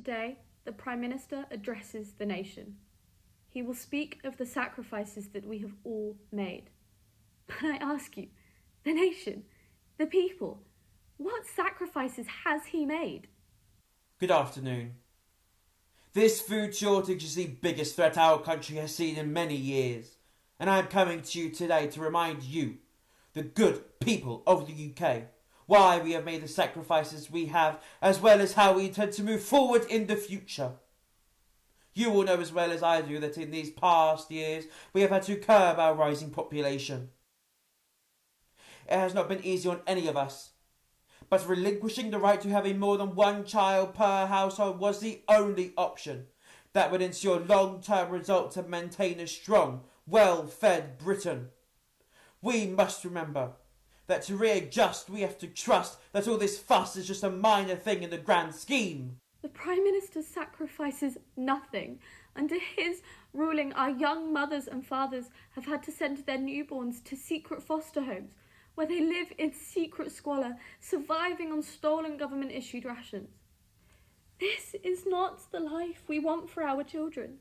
Today, the Prime Minister addresses the nation. He will speak of the sacrifices that we have all made. But I ask you, the nation, the people, what sacrifices has he made? Good afternoon. This food shortage is the biggest threat our country has seen in many years, and I am coming to you today to remind you, the good people of the UK, why we have made the sacrifices we have, as well as how we intend to move forward in the future. You all know as well as I do that in these past years we have had to curb our rising population. It has not been easy on any of us, but relinquishing the right to having more than one child per household was the only option that would ensure long-term results and maintain a strong, well-fed Britain. We must remember that to readjust we have to trust that all this fuss is just a minor thing in the grand scheme. The Prime Minister sacrifices nothing. Under his ruling, our young mothers and fathers have had to send their newborns to secret foster homes, where they live in secret squalor, surviving on stolen government-issued rations. This is not the life we want for our children.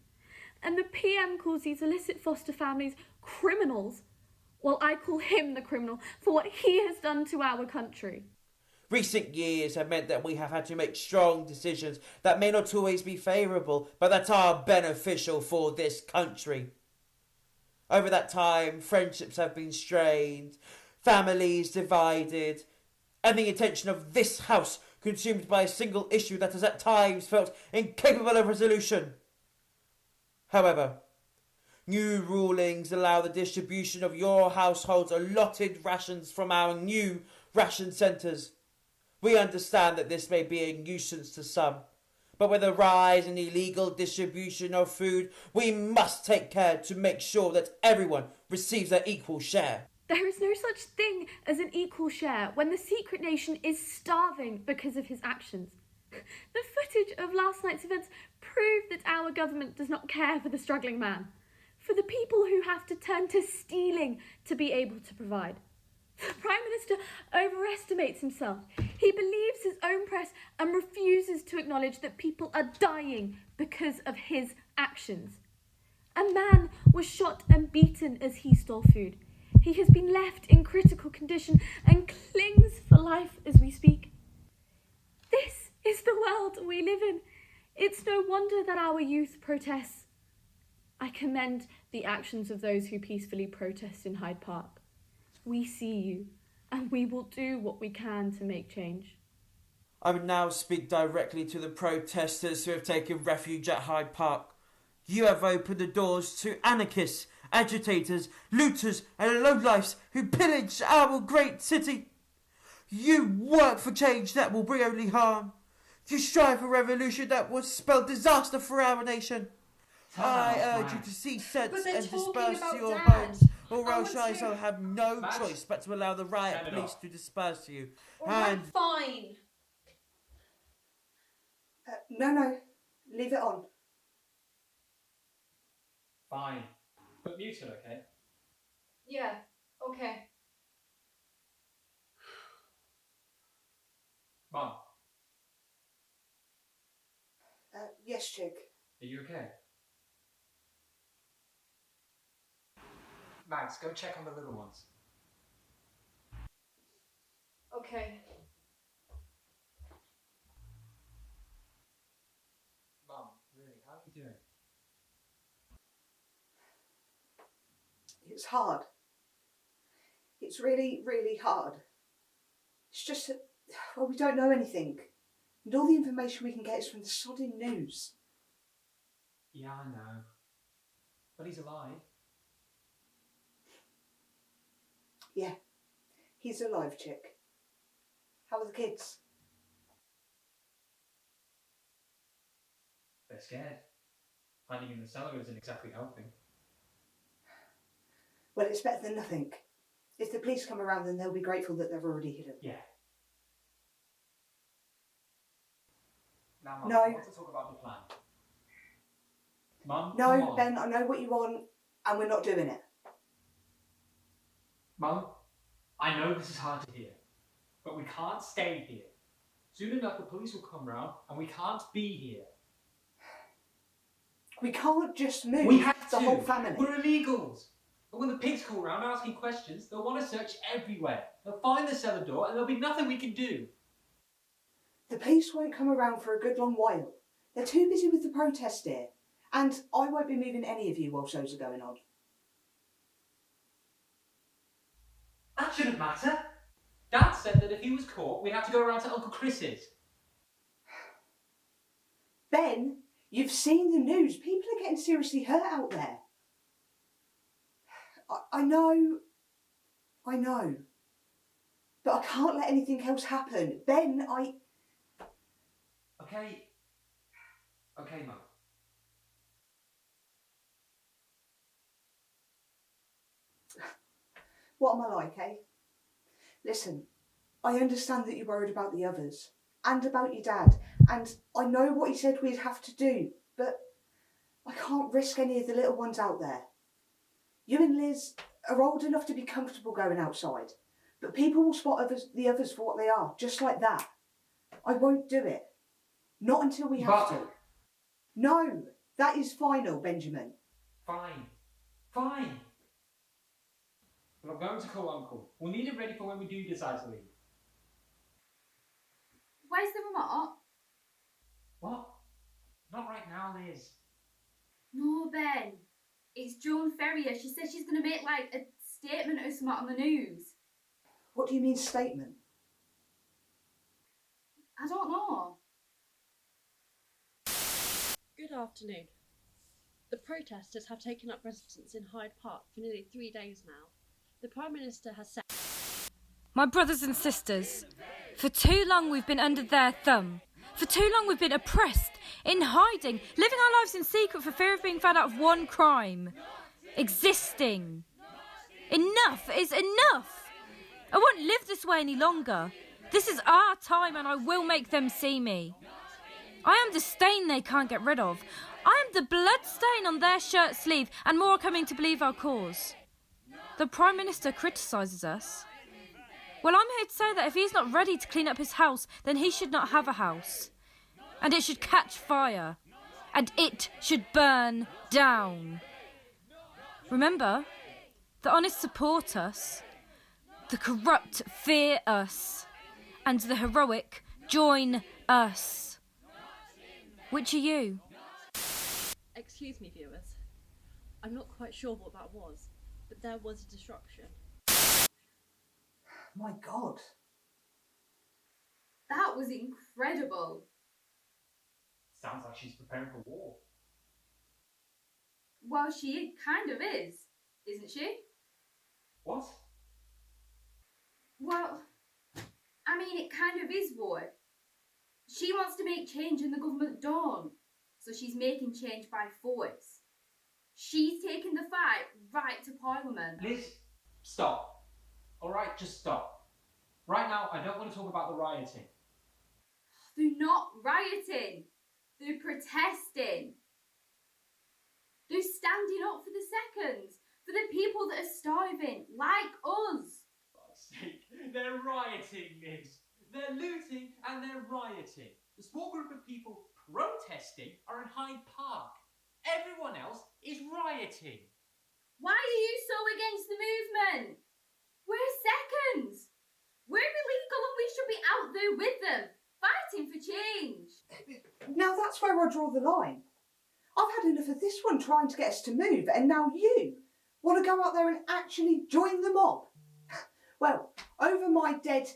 And the PM calls these illicit foster families criminals. Well, I call him the criminal for what he has done to our country. Recent years have meant that we have had to make strong decisions that may not always be favourable, but that are beneficial for this country. Over that time, friendships have been strained, families divided, and the attention of this house consumed by a single issue that has at times felt incapable of resolution. However, new rulings allow the distribution of your household's allotted rations from our new ration centres. We understand that this may be a nuisance to some, but with a rise in illegal distribution of food, we must take care to make sure that everyone receives their equal share. There is no such thing as an equal share when the secret nation is starving because of his actions. The footage of last night's events proved that our government does not care for the struggling man, for the people who have to turn to stealing to be able to provide. The Prime Minister overestimates himself. He believes his own press and refuses to acknowledge that people are dying because of his actions. A man was shot and beaten as he stole food. He has been left in critical condition and clings for life as we speak. This is the world we live in. It's no wonder that our youth protests. I commend the actions of those who peacefully protest in Hyde Park. We see you, and we will do what we can to make change. I would now speak directly to the protesters who have taken refuge at Hyde Park. You have opened the doors to anarchists, agitators, looters and lowlifes who pillage our great city. You work for change that will bring only harm. You strive for revolution that will spell disaster for our nation. I urge you to cease sense and disperse to your homes, or else I shall have no choice but to allow the riot police to disperse you. And fine. No, leave it on. Fine. But mute it, okay? Yeah, okay. Mom, Yes, Chick. are you okay? Max, go check on the little ones. Okay. Mom, really, how are you doing? It's hard. It's really, really hard. It's just that, well, we don't know anything. And all the information we can get is from the sodding news. Yeah, I know. But he's alive. Yeah, he's alive, Chick. How are the kids? They They're scared. Hiding in the cellar isn't exactly helping. Well, it's better than nothing. If the police come around, then they'll be grateful that they're already hidden. Yeah. Now, Mum, No. I want to talk about the plan. Mum, come No, on. Ben, I know what you want, and we're not doing it. Mum, I know this is hard to hear, but we can't stay here. Soon enough, the police will come round, and we can't be here. We can't just move We have the to. whole family. We're illegals. And when the pigs call round asking questions, they'll want to search everywhere. They'll find the cellar door, and there'll be nothing we can do. The police won't come around for a good long while. They're too busy with the protest here. And I won't be moving any of you while shows are going on. That shouldn't matter. Dad said that if he was caught, we'd have to go around to Uncle Chris's. Ben, you've seen the news. People are getting seriously hurt out there. I know. But I can't let anything else happen. Ben, Okay, Mum. What am I like, eh? Listen, I understand that you're worried about the others and about your dad, and I know what he said we'd have to do, but I can't risk any of the little ones out there. You and Liz are old enough to be comfortable going outside, but people will spot the others for what they are, just like that. I won't do it. Not until we have to. No, that is final, Benjamin. Fine. But I'm going to call Uncle. We'll need it ready for when we do decide to leave. Where's the remote? What? Not right now, Liz. No, Ben. It's Joan Ferrier. She says she's going to make, like, a statement or something on the news. What do you mean statement? I don't know. Good afternoon. The protesters have taken up residence in Hyde Park for nearly 3 days now. The Prime Minister has said... My brothers and sisters, for too long we've been under their thumb. For too long we've been oppressed, in hiding, living our lives in secret for fear of being found out of one crime. Existing. Enough is enough. I won't live this way any longer. This is our time and I will make them see me. I am the stain they can't get rid of. I am the blood stain on their shirt sleeve and more are coming to believe our cause. The Prime Minister criticises us. Well, I'm here to say that if he's not ready to clean up his house, then he should not have a house. And it should catch fire. And it should burn down. Remember, the honest support us, the corrupt fear us, and the heroic join us. Which are you? Excuse me, viewers. I'm not quite sure what that was, but there was a disruption. My God. That was incredible. Sounds like she's preparing for war. Well, she kind of is, isn't she? What? Well, I mean, it kind of is war. She wants to make change and the government don't. So she's making change by force. She's taking the fight right to Parliament. Liz, stop. Alright, just stop. Right now, I don't want to talk about the rioting. They're not rioting. They're protesting. They're standing up for the seconds. For the people that are starving, like us. For God's sake, they're rioting, Liz. They're looting and they're rioting. The small group of people protesting are in Hyde Park. Everyone else is rioting. Why are you so against the movement? We're seconds. We're illegal and we should be out there with them, fighting for change. Now that's where I draw the line. I've had enough of this one trying to get us to move, and now you want to go out there and actually join the mob. Well, over my dead...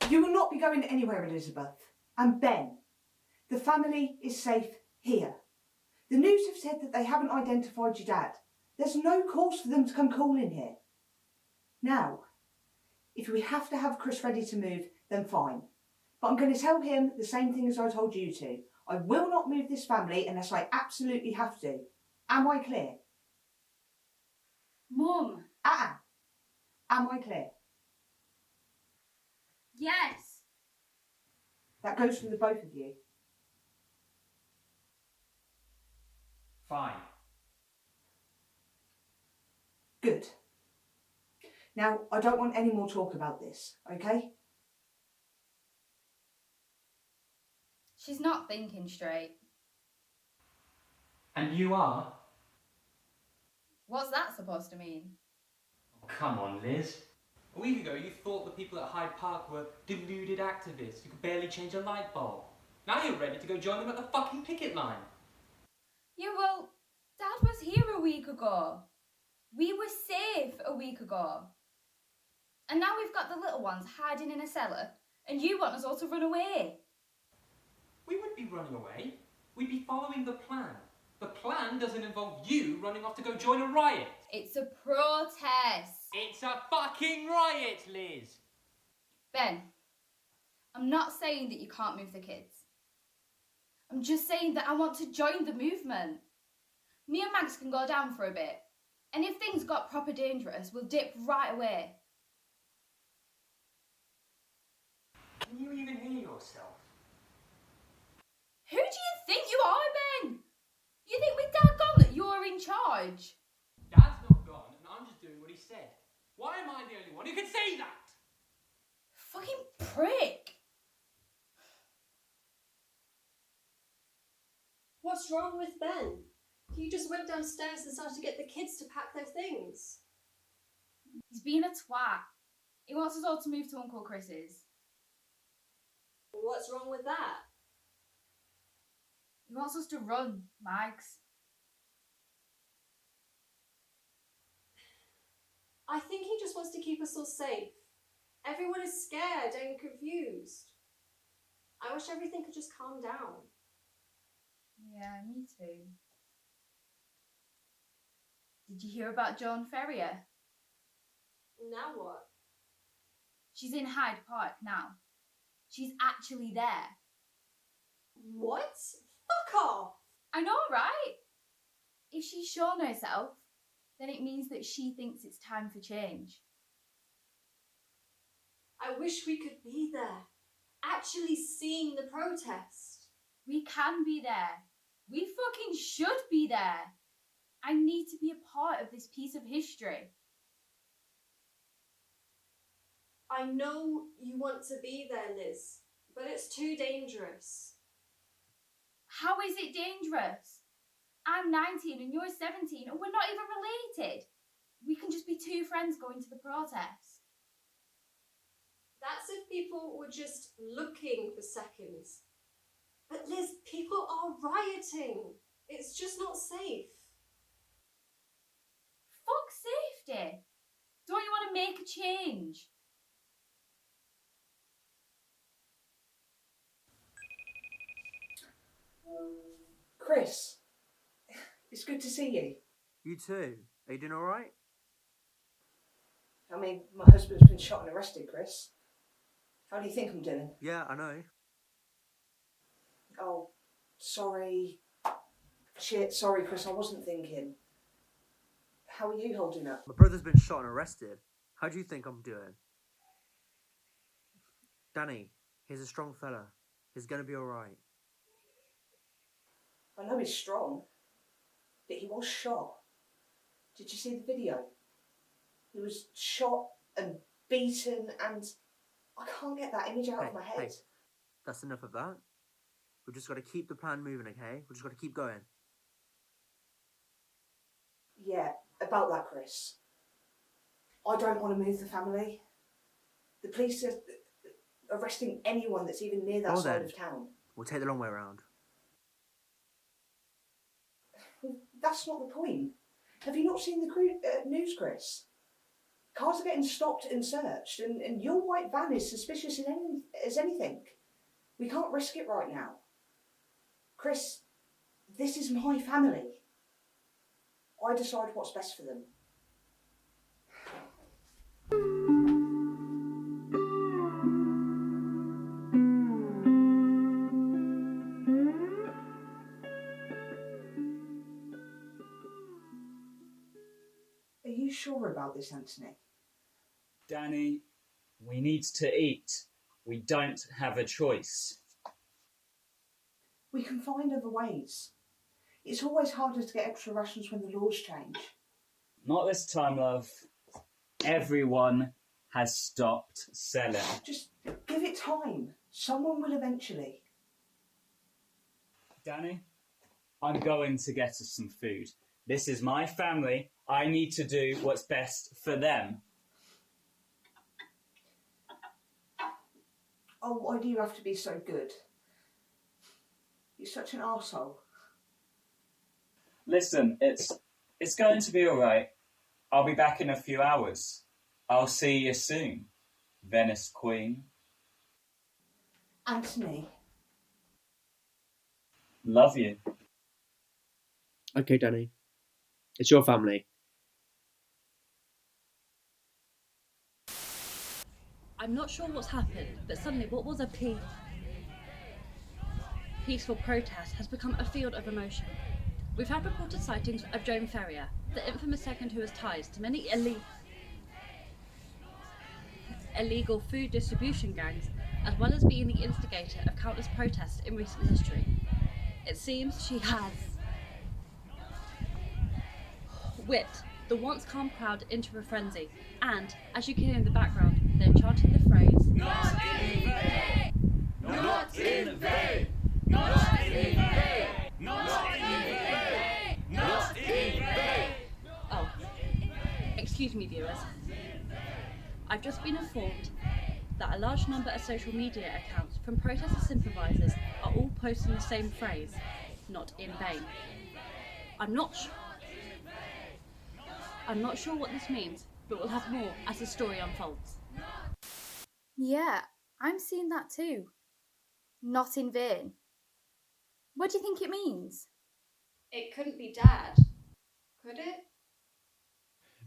You will not be going anywhere, Elizabeth. And Ben, the family is safe here. The news have said that they haven't identified your dad, There's no cause for them to come calling here. Now, if we have to have Chris ready to move, then fine. But I'm going to tell him the same thing as I told you to. I will not move this family unless I absolutely have to. Am I clear? Mum. Am I clear? Yes. That goes for the both of you. Fine. Good. Now, I don't want any more talk about this, okay? She's not thinking straight. And you are? What's that supposed to mean? Oh, come on, Liz. A week ago, you thought the people at Hyde Park were deluded activists who could barely change a light bulb. Now you're ready to go join them at the fucking picket line. Yeah, well, Dad was here a week ago. We were safe a week ago. And now we've got the little ones hiding in a cellar, and you want us all to run away. We wouldn't be running away. We'd be following the plan. The plan doesn't involve you running off to go join a riot. It's a protest. It's a fucking riot, Liz. Ben, I'm not saying that you can't move the kids. I'm just saying that I want to join the movement. Me and Max can go down for a bit. And if things got proper dangerous, we'll dip right away. Can you even hear yourself? Who do you think you are, Ben? You think we're daggone that you're in charge? Dad's not gone, and I'm just doing what he said. Why am I the only one who can say that? Fucking prick. What's wrong with Ben? He just went downstairs and started to get the kids to pack their things. He's being a twat. He wants us all to move to Uncle Chris's. What's wrong with that? He wants us to run, Mags. I think he just wants to keep us all safe. Everyone is scared and confused. I wish everything could just calm down. Yeah, me too. Did you hear about Joan Ferrier? Now what? She's in Hyde Park now. She's actually there. What? Fuck off! I know, right? If she's shown herself, then it means that she thinks it's time for change. I wish we could be there, actually seeing the protest. We can be there. We fucking should be there. I need to be a part of this piece of history. I know you want to be there, Liz, but it's too dangerous. How is it dangerous? I'm 19 and you're 17 and we're not even related. We can just be two friends going to the protest. That's if people were just looking for seconds. But Liz, people are rioting. It's just not safe. Fuck safety. Don't you want to make a change? Chris, it's good to see you. You too. Are you doing alright? I mean, my husband's been shot and arrested, Chris. How do you think I'm doing? Yeah, I know. Oh, sorry. Shit, sorry, Chris, I wasn't thinking. How are you holding up? My brother's been shot and arrested. How do you think I'm doing? Danny, he's a strong fella. He's gonna be alright. I know he's strong, but he was shot. Did you see the video? He was shot and beaten, and I can't get that image out of my head. Hey, that's enough of that. We've just got to keep the plan moving, okay? We've just got to keep going. Yeah, about that, Chris. I don't want to move the family. The police are arresting anyone that's even near that side of town. We'll take the long way around. Well, that's not the point. Have you not seen the news, Chris? Cars are getting stopped and searched, and your white van is suspicious as anything. We can't risk it right now. Chris, this is my family. I decide what's best for them. Are you sure about this, Anthony? Danny, we need to eat. We don't have a choice. We can find other ways. It's always harder to get extra rations when the laws change. Not this time, love. Everyone has stopped selling. Just give it time. Someone will eventually. Danny, I'm going to get us some food. This is my family. I need to do what's best for them. Oh, why do you have to be so good? You're such an arsehole. Listen, it's going to be all right. I'll be back in a few hours. I'll see you soon, Venice Queen. Anthony. Love you. Okay, Danny. It's your family. I'm not sure what's happened, but suddenly what was a peaceful protest has become a field of emotion. We've had reported sightings of Joan Ferrier, the infamous second who has ties to many illegal food distribution gangs, as well as being the instigator of countless protests in recent history. It seems she has whipped the once calm crowd into a frenzy, and, as you can hear in the background, they're chanting the phrase, "Not in vain! Not in vain! Not in vain! Not in vain! Not in vain!" Oh, excuse me, viewers. I've just been informed that a large number of social media accounts from protester sympathisers are all posting the same phrase, "Not in vain." I'm not sure what this means, but we'll have more as the story unfolds. Yeah, I'm seeing that too. Not in vain. What do you think it means? It couldn't be Dad, could it?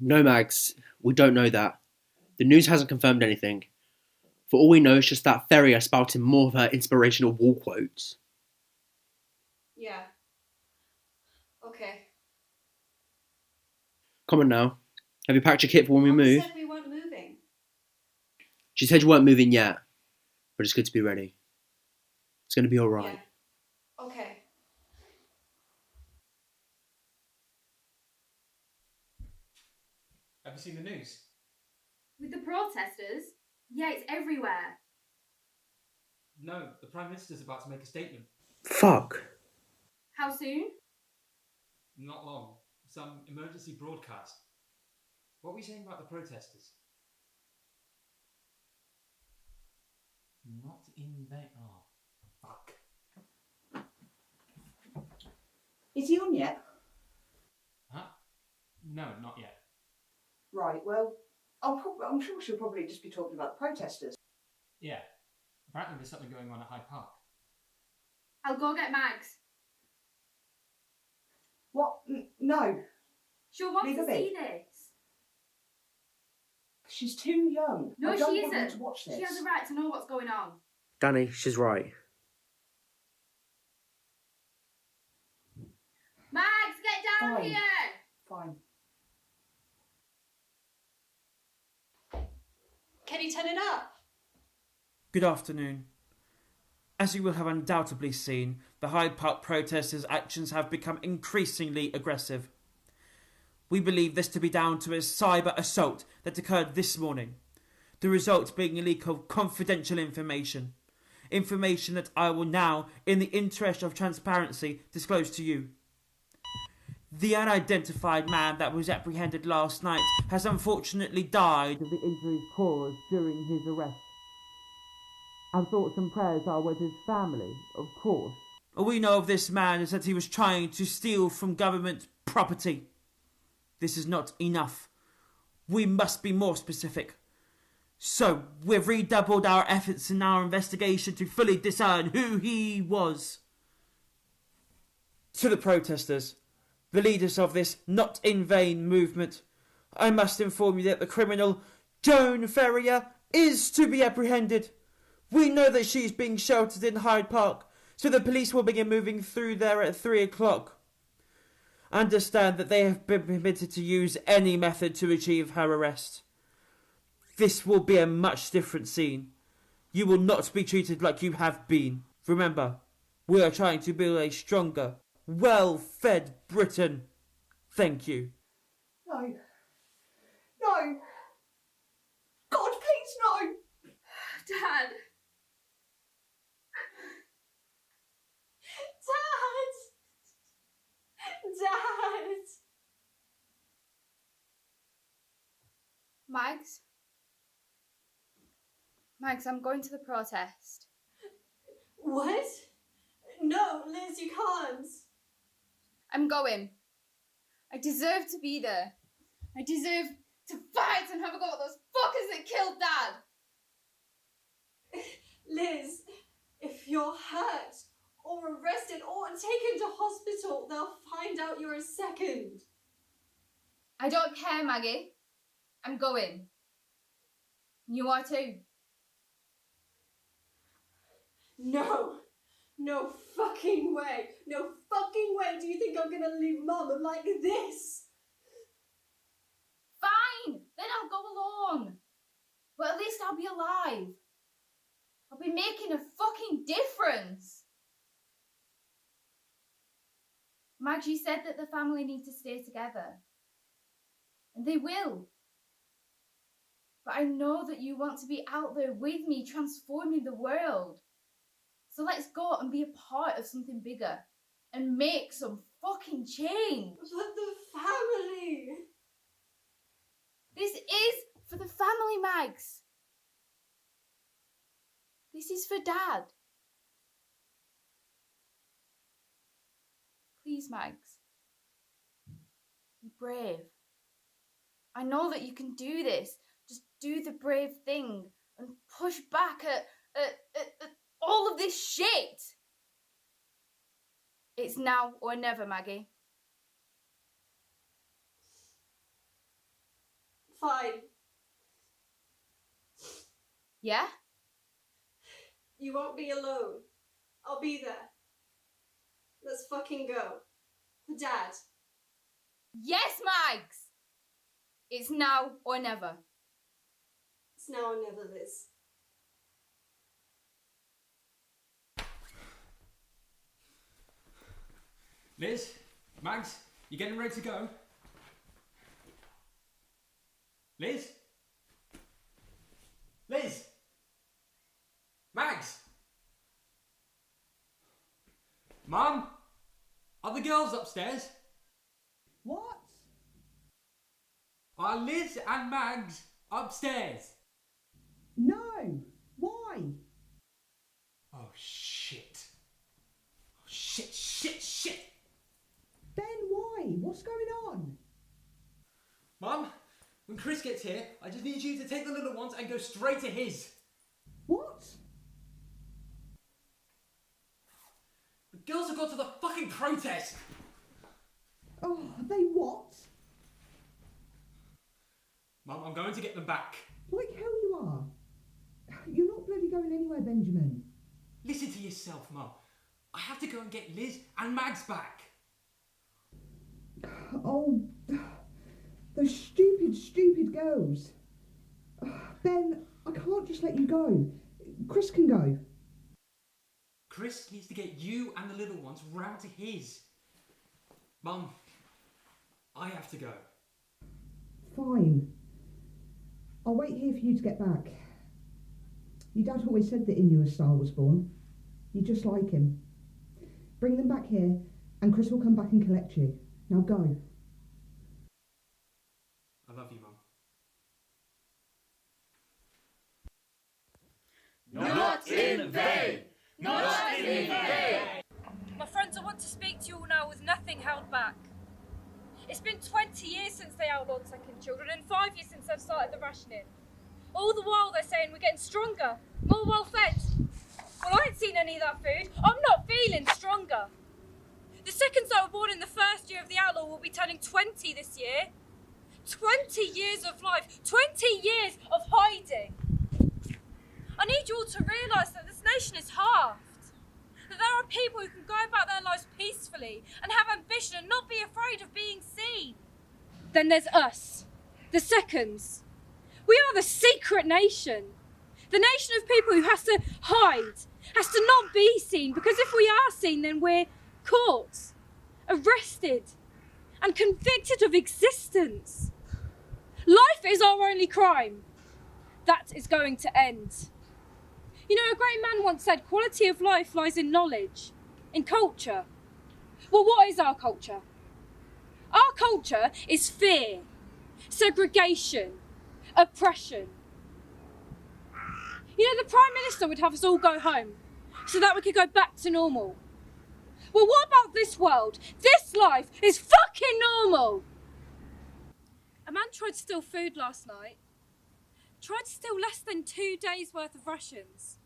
No, Mags, we don't know that. The news hasn't confirmed anything. For all we know, it's just that Ferrier spouting more of her inspirational wall quotes. Yeah. Okay. Come on now. Have you packed your kit for when we Mum move? said we weren't moving. She said you weren't moving yet, but it's good to be ready. It's going to be alright. Yeah. Okay. Have you seen the news? With the protesters? Yeah, it's everywhere. No, the Prime Minister's about to make a statement. Fuck. How soon? Not long. Some emergency broadcast. What were you saying about the protesters? Not in vain. Oh, fuck. Is he on yet? Huh? No, not yet. Right, well, I'm sure she'll probably just be talking about the protesters. Yeah. Apparently there's something going on at Hyde Park. I'll go get Mags. What? No. She'll want Leave to her be. see this. She's too young. No, I don't she want her isn't. to watch this. She has a right to know what's going on. Danny, she's right. Mags, get down Fine. here! Fine. Can you turn it up? Good afternoon. As you will have undoubtedly seen, the Hyde Park protesters' actions have become increasingly aggressive. We believe this to be down to a cyber assault that occurred this morning, the result being a leak of confidential information. Information that I will now, in the interest of transparency, disclose to you. The unidentified man that was apprehended last night has unfortunately died of the injuries caused during his arrest. Our thoughts and prayers are with his family, of course. All we know of this man is that he was trying to steal from government property. This is not enough. We must be more specific. So, we've redoubled our efforts in our investigation to fully discern who he was. To the protesters, the leaders of this Not in Vain movement, I must inform you that the criminal Joan Ferrier is to be apprehended. We know that she's being sheltered in Hyde Park, so the police will begin moving through there at 3 o'clock. Understand that they have been permitted to use any method to achieve her arrest. This will be a much different scene. You will not be treated like you have been. Remember, we are trying to build a stronger, well-fed Britain. Thank you. No. No. God, please, no. Dad. Dad. Mags, I'm going to the protest. What? No, Liz, you can't. I'm going. I deserve to be there. I deserve to fight and have a go at those fuckers that killed Dad. Liz, if you're hurt or arrested or taken to hospital, they'll find out you're a second. I don't care, Maggie. I'm going. You are too. No. No fucking way. No fucking way do you think I'm gonna leave Mum like this? Fine, then I'll go along. But at least I'll be alive. I'll be making a fucking difference. Maggie said that the family need to stay together. And they will. But I know that you want to be out there with me, transforming the world. So let's go and be a part of something bigger and make some fucking change. But the family. This is for the family, Mags. This is for Dad. Please, Mags. Be brave. I know that you can do this. Just do the brave thing and push back at all of this shit. It's now or never, Maggie. Fine. Yeah? You won't be alone. I'll be there. Let's fucking go. For Dad. Yes, Mags! It's now or never. It's now or never, Liz. Liz, Mags, you getting ready to go? Liz? Liz? Mags? Mum? Are the girls upstairs? What? Are Liz and Mags upstairs? No. Why? Oh, shit. Oh, shit. Ben, why? What's going on? Mum, when Chris gets here, I just need you to take the little ones and go straight to his. What? The girls have gone to the fucking protest. Oh, they what? Mum, I'm going to get them back. Like hell you are. You're not bloody going anywhere, Benjamin. Listen to yourself, Mum. I have to go and get Liz and Mags back. Oh, those stupid girls. Ben, I can't just let you go. Chris can go. Chris needs to get you and the little ones round to his. Mum, I have to go. Fine. I'll wait here for you to get back. Your dad always said that in you a star was born. You're just like him. Bring them back here and Chris will come back and collect you. Now go. I love you, Mum. Not in vain! Not in vain! My friends, I want to speak to you all now with nothing held back. It's been 20 years since they outlawed second children and 5 years since they've started the rationing. All the while they're saying we're getting stronger, more well fed. Well, I ain't seen any of that food. I'm not feeling stronger. The seconds that were born in the first year of the outlaw will be turning 20 this year. 20 years of life, 20 years of hiding. I need you all to realise that this nation is halved. That there are people who can go about their lives peacefully and have ambition and not be afraid of being seen. Then there's us, the seconds. We are the secret nation. The nation of people who has to hide, has to not be seen, because if we are seen, then we're caught, arrested, and convicted of existence. Life is our only crime. That is going to end. You know, a great man once said, quality of life lies in knowledge, in culture. Well, what is our culture? Our culture is fear, segregation, oppression. You know, the Prime Minister would have us all go home so that we could go back to normal. Well, what about this world? This life is fucking normal! A man tried to steal food last night. Tried to steal less than 2 days' worth of rations.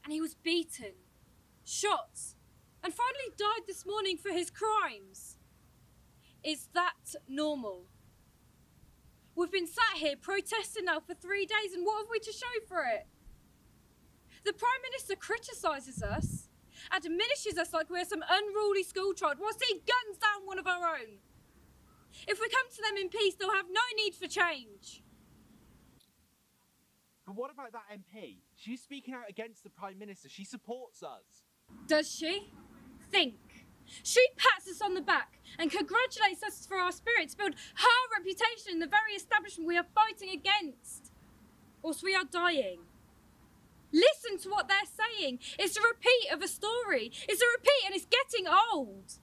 And he was beaten, shot, and finally died this morning for his crimes. Is that normal? We've been sat here protesting now for 3 days, and what have we to show for it? The Prime Minister criticises us and diminishes us like we're some unruly schoolchild whilst he guns down one of our own. If we come to them in peace, they'll have no need for change. But what about that MP? She's speaking out against the Prime Minister. She supports us. Does she? Think. She pats us on the back and congratulates us for our spirit to build her reputation in the very establishment we are fighting against. Whilst we are dying. Listen to what they're saying. It's a repeat of a story. It's a repeat and it's getting old.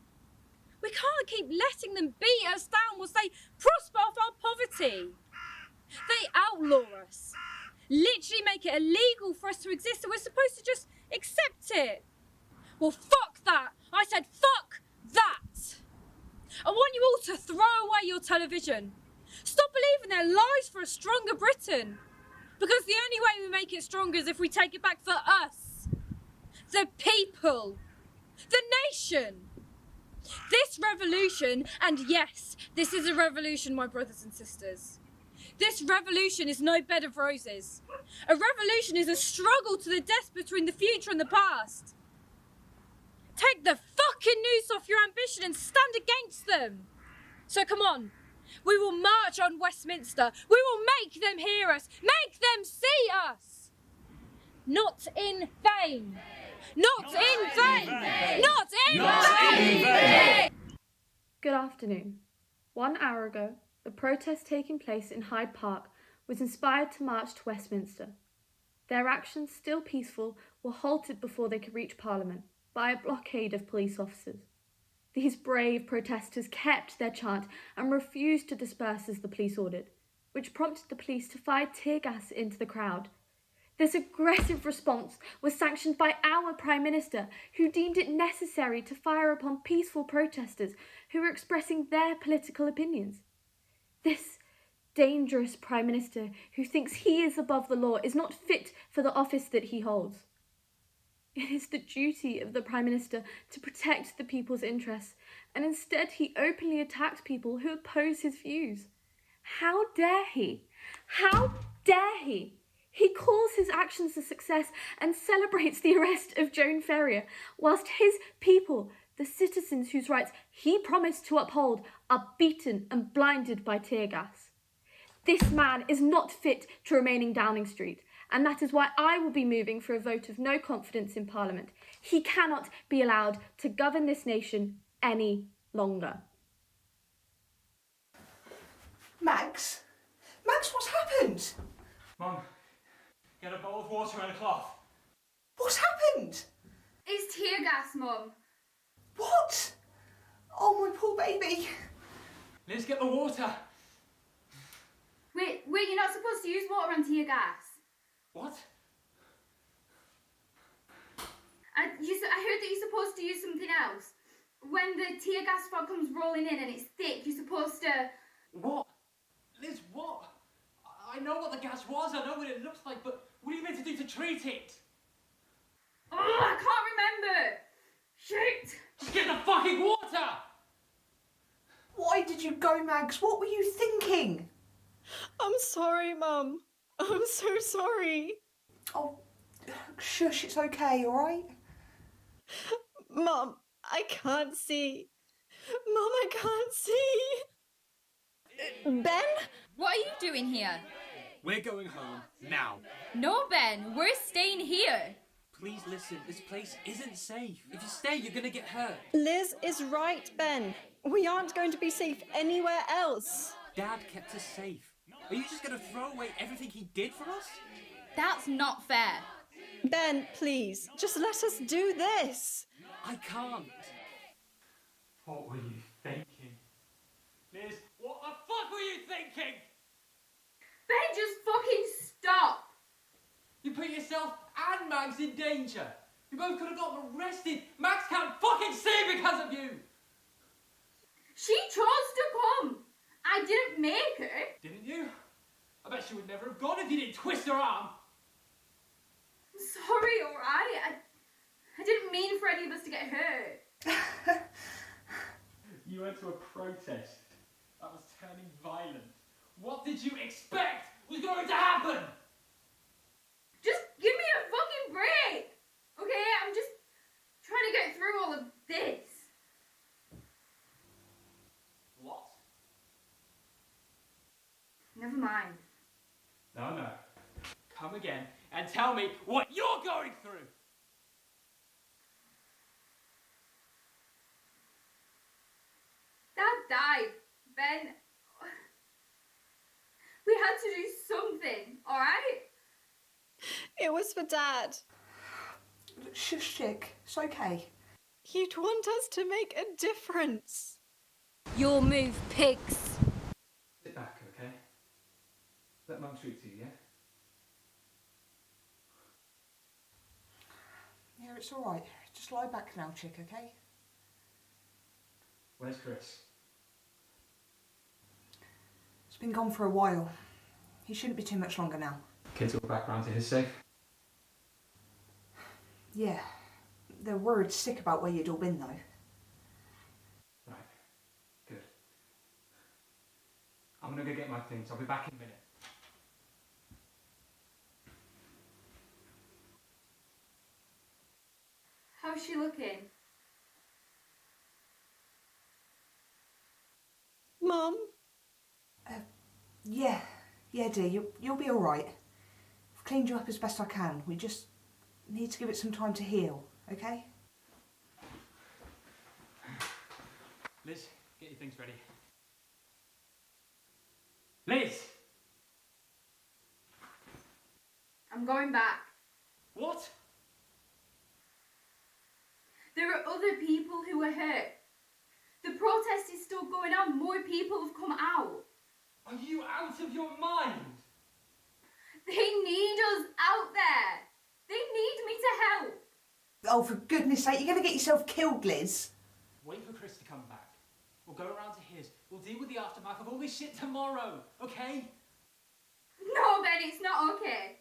We can't keep letting them beat us down whilst they prosper off our poverty. They outlaw us. Literally make it illegal for us to exist, and we're supposed to just accept it. Well, fuck that. I said fuck that. I want you all to throw away your television. Stop believing their lies for a stronger Britain. Because the only way we make it stronger is if we take it back for us. The people. The nation. This revolution, and yes, this is a revolution, my brothers and sisters. This revolution is no bed of roses. A revolution is a struggle to the death between the future and the past. Take the fucking noose off your ambition and stand against them. So come on. We will march on Westminster. We will make them hear us. Make them see us. Not in vain. Not in vain. Not in vain. Good afternoon. 1 hour ago, the protest taking place in Hyde Park was inspired to march to Westminster. Their actions, still peaceful, were halted before they could reach Parliament by a blockade of police officers. These brave protesters kept their chant and refused to disperse as the police ordered, which prompted the police to fire tear gas into the crowd. This aggressive response was sanctioned by our Prime Minister, who deemed it necessary to fire upon peaceful protesters who were expressing their political opinions. This dangerous Prime Minister who thinks he is above the law is not fit for the office that he holds. It is the duty of the Prime Minister to protect the people's interests, and instead he openly attacks people who oppose his views. How dare he? How dare he? He calls his actions a success and celebrates the arrest of Joan Ferrier, whilst his people, the citizens whose rights he promised to uphold, are beaten and blinded by tear gas. This man is not fit to remain in Downing Street, and that is why I will be moving for a vote of no confidence in Parliament. He cannot be allowed to govern this nation any longer. Max? Max, what's happened? Mum, get a bowl of water and a cloth. What's happened? It's tear gas, Mum. What? Oh, my poor baby. Let's get the water. Wait, you're not supposed to use water on tear gas. What? I heard that you're supposed to use something else. When the tear gas fog comes rolling in and it's thick, you're supposed to... What? Liz, what? I know what the gas was, I know what it looks like, but what are you meant to do to treat it? Oh, I can't remember. Shoot! Just get the fucking water! Why did you go, Mags? What were you thinking? I'm sorry, Mum. I'm so sorry. Oh, shush, it's okay, alright? Mum, I can't see. Mum, I can't see. Ben? What are you doing here? We're going home, now. No, Ben, we're staying here. Please listen, this place isn't safe. If you stay, you're gonna get hurt. Liz is right, Ben. We aren't going to be safe anywhere else. Dad kept us safe. Are you just gonna throw away everything he did for us? That's not fair. Ben, please, just let us do this. I can't. What were you thinking? Liz, what the fuck were you thinking? Ben, just fucking stop! You put yourself and Mags in danger. You both could have gotten arrested. Mags can't fucking see because of you. She chose to come. I didn't make her. Didn't you? I bet she would never have gone if you didn't twist her arm. Sorry, alright? I didn't mean for any of us to get hurt. You went to a protest. That was turning violent. What did you expect was going to happen? Just give me a fucking break! Okay, I'm just trying to get through all of this. What? Never mind. No. Come again and tell me what you're going through. Dad died, Ben. We had to do something, alright? It was for Dad. Shush, chick. It's okay. He'd want us to make a difference. Your move, pigs. Sit back, okay? Let Mum speak to you, yeah? Yeah, it's alright. Just lie back now, chick, okay? Where's Chris? He's been gone for a while. He shouldn't be too much longer now. Kids all back round to his safe? Yeah. They're worried sick about where you'd all been, though. Right. Good. I'm gonna go get my things. I'll be back in a minute. How's she looking? Mum? Yeah, dear, you'll be alright. I've cleaned you up as best I can. We just need to give it some time to heal, okay? Liz, get your things ready. Liz! I'm going back. What? There are other people who are hurt. The protest is still going on. More people have come out. Are you out of your mind? They need us out there. They need me to help. Oh, for goodness sake, you're going to get yourself killed, Liz. Wait for Chris to come back. We'll go around to his. We'll deal with the aftermath of all this shit tomorrow, okay? No, Ben, it's not okay.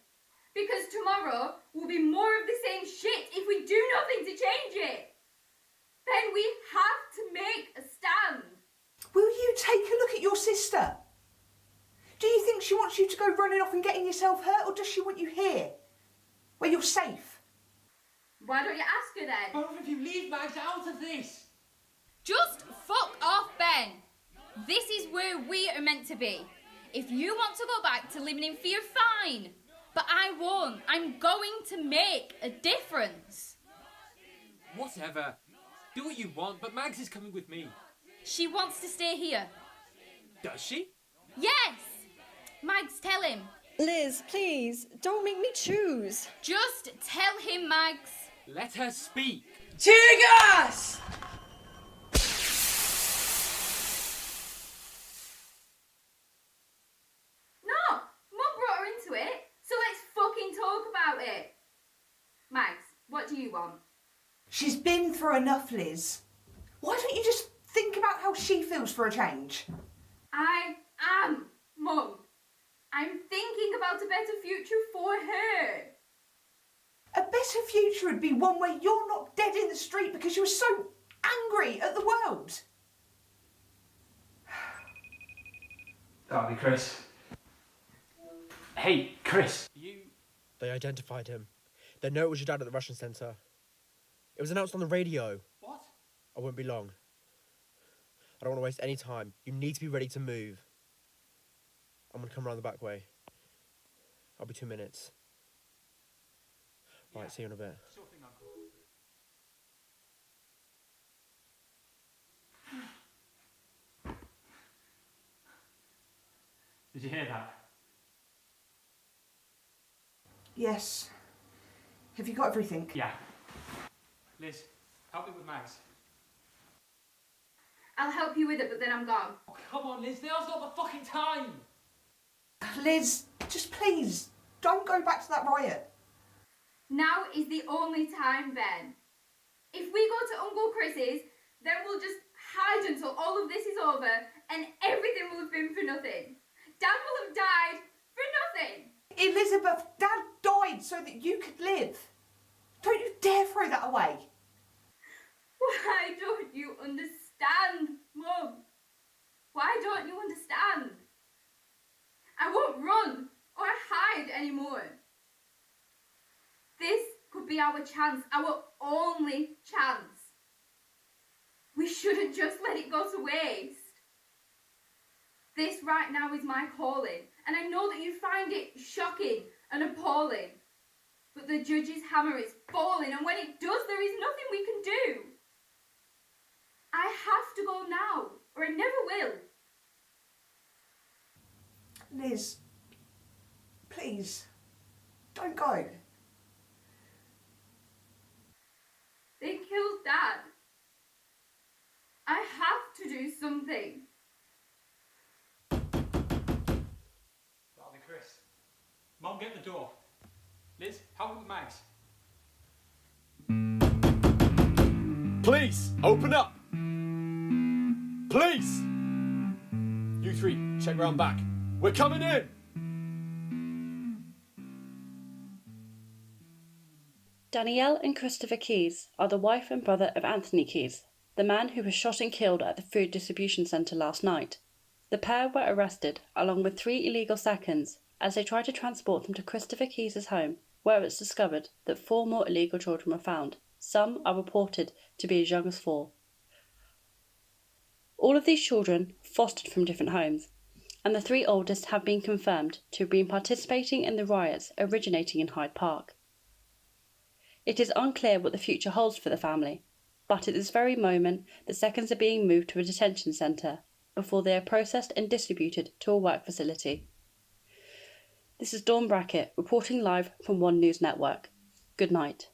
Because tomorrow will be more of the same shit if we do nothing to change it. Ben, we have to make a stand. Will you take a look at your sister? Do you think she wants you to go running off and getting yourself hurt, or does she want you here, where you're safe? Why don't you ask her then? Both of you leave Mags out of this. Just fuck off, Ben. This is where we are meant to be. If you want to go back to living in fear, fine. But I won't. I'm going to make a difference. Whatever. Do what you want, but Mags is coming with me. She wants to stay here. Does she? Yes! Mags, tell him. Liz, please, don't make me choose. Just tell him, Mags. Let her speak. Tear gas! No, Mum brought her into it, so let's fucking talk about it. Mags, what do you want? She's been through enough, Liz. Why don't you just think about how she feels for a change? I am, Mum. I'm thinking about a better future for her. A better better future would be one where you're not dead in the street because you were so angry at the world. That'll be Chris. Hey, Chris. They identified him. They know it was your dad at the Russian Centre. It was announced on the radio. What? I won't be long. I don't want to waste any time. You need to be ready to move. I'm going to come around the back way. I'll be 2 minutes. Right, see you in a bit. Sure thing, Uncle. Did you hear that? Yes. Have you got everything? Yeah. Liz, help me with Mags. I'll help you with it, but then I'm gone. Oh, come on, Liz, now's not the fucking time! Liz, just please, don't go back to that riot. Now is the only time, Ben. If we go to Uncle Chris's, then we'll just hide until all of this is over and everything will have been for nothing. Dad will have died for nothing. Elizabeth, Dad died so that you could live. Don't you dare throw that away. Why don't you understand, Mum? Why don't you understand? I won't run or hide anymore. This could be our chance, our only chance. We shouldn't just let it go to waste. This right now is my calling, and I know that you find it shocking and appalling. But the judge's hammer is falling, and when it does, there is nothing we can do. I have to go now, or I never will. Liz, please, don't go. They killed Dad. I have to do something. That'll be Chris. Mum, get the door. Liz, help with Mags. Please, open up! Please! You three, check round back. We're coming in! Danielle and Christopher Keyes are the wife and brother of Anthony Keyes, the man who was shot and killed at the food distribution centre last night. The pair were arrested, along with 3 illegal seconds, as they tried to transport them to Christopher Keyes' home, where it was discovered that 4 more illegal children were found. Some are reported to be as young as 4. All of these children fostered from different homes, and the 3 oldest have been confirmed to have been participating in the riots originating in Hyde Park. It is unclear what the future holds for the family, but at this very moment the seconds are being moved to a detention centre before they are processed and distributed to a work facility. This is Dawn Brackett reporting live from One News Network. Good night.